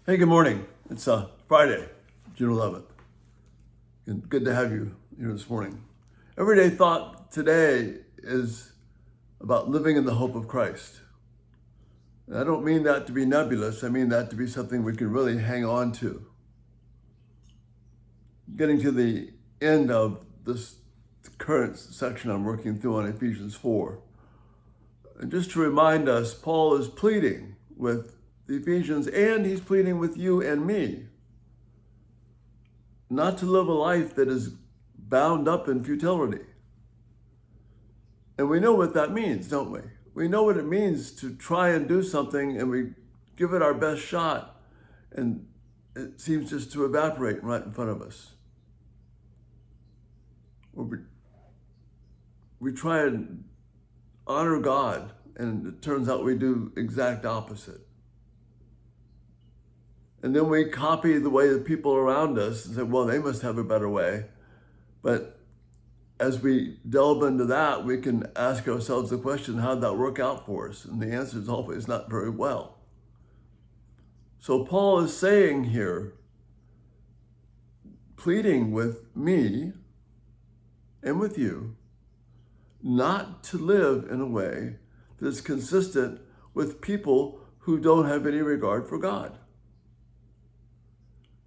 Hey, good morning. It's Friday, June 11th. And good to have you here this morning. Everyday thought today is about living in the hope of Christ. And I don't mean that to be nebulous. I mean that to be something we can really hang on to. Getting to the end of this current section I'm working through on Ephesians 4. And just to remind us, Paul is pleading with the Ephesians, and he's pleading with you and me not to live a life that is bound up in futility. And we know what that means, don't we? We know what it means to try and do something and we give it our best shot and it seems just to evaporate right in front of us. Or we try and honor God and it turns out we do exact opposite. And then we copy the way the people around us and say, well, they must have a better way. But as we delve into that, we can ask ourselves the question, how'd that work out for us? And the answer is always not very well. So Paul is saying here, pleading with me and with you, not to live in a way that is consistent with people who don't have any regard for God.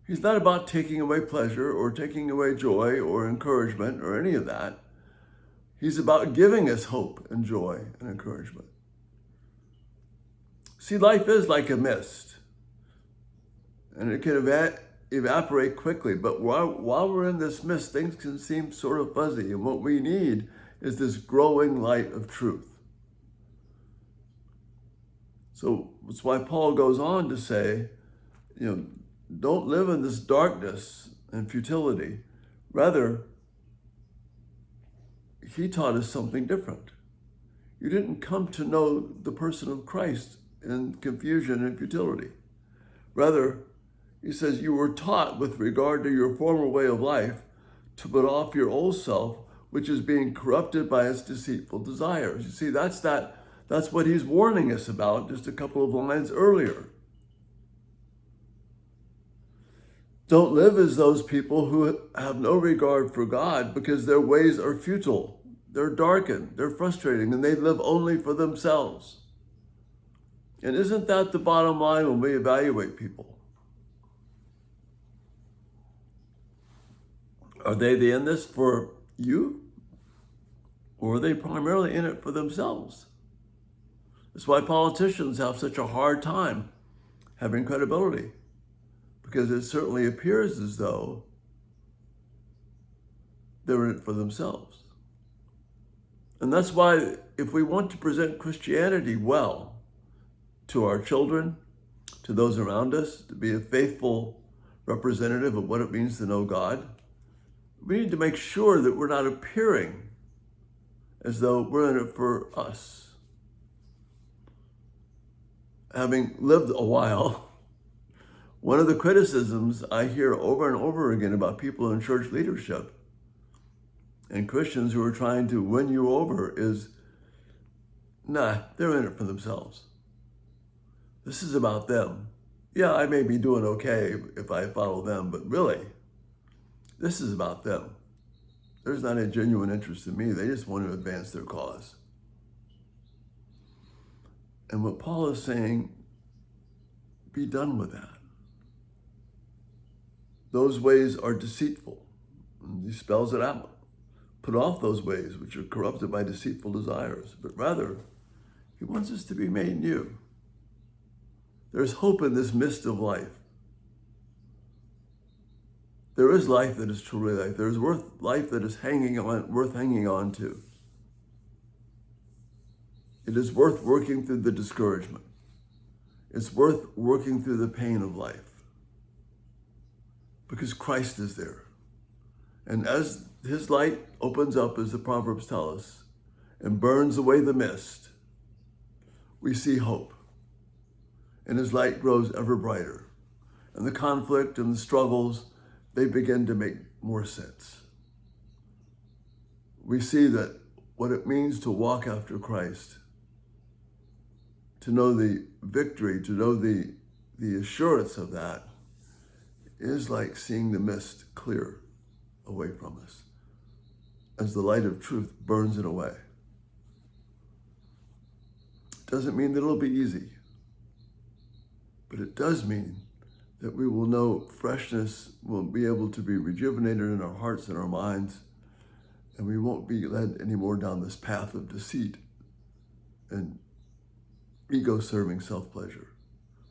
He's not about taking away pleasure or taking away joy or encouragement or any of that. He's about giving us hope and joy and encouragement. See, life is like a mist, and it can evaporate quickly. But while we're in this mist, things can seem sort of fuzzy, and what we need is this growing light of truth. So that's why Paul goes on to say, don't live in this darkness and futility. Rather, he taught us something different. You didn't come to know the person of Christ in confusion and futility. Rather, he says you were taught with regard to your former way of life to put off your old self, which is being corrupted by its deceitful desires. You see, that's what he's warning us about just a couple of lines earlier. Don't live as those people who have no regard for God because their ways are futile. They're darkened, they're frustrating, and they live only for themselves. And isn't that the bottom line when we evaluate people? Are they in this for you? Or are they primarily in it for themselves? That's why politicians have such a hard time having credibility. Because it certainly appears as though they're in it for themselves. And that's why if we want to present Christianity well to our children, to those around us, to be a faithful representative of what it means to know God, we need to make sure that we're not appearing as though we're in it for us. Having lived a while, one of the criticisms I hear over and over again about people in church leadership and Christians who are trying to win you over is, they're in it for themselves. This is about them. Yeah, I may be doing okay if I follow them, but really, this is about them. There's not a genuine interest in me. They just want to advance their cause. And what Paul is saying, be done with that. Those ways are deceitful. And he spells it out. Put off those ways which are corrupted by deceitful desires. But rather, he wants us to be made new. There's hope in this mist of life. There is life that is truly life. There is life that is worth hanging on to. It is worth working through the discouragement. It's worth working through the pain of life. Because Christ is there. And as his light opens up, as the Proverbs tell us, and burns away the mist, we see hope. And his light grows ever brighter. And the conflict and the struggles, they begin to make more sense. We see that what it means to walk after Christ, to know the victory, to know the the assurance of that is like seeing the mist clear away from us as the light of truth burns it away. It doesn't mean that it'll be easy, but it does mean that we will know freshness, will be able to be rejuvenated in our hearts and our minds, and we won't be led anymore down this path of deceit and ego-serving self-pleasure.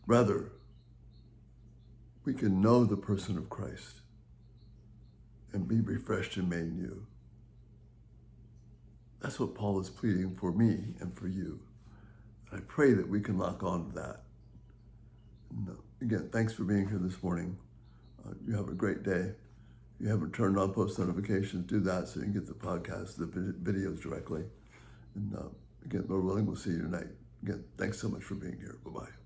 Rather, we can know the person of Christ and be refreshed and made new. That's what Paul is pleading for me and for you. And I pray that we can lock on to that. And again, thanks for being here this morning. You have a great day. If you haven't turned on post notifications, do that so you can get the podcast, the videos directly. And again, Lord willing, we'll see you tonight. Again, thanks so much for being here. Bye-bye.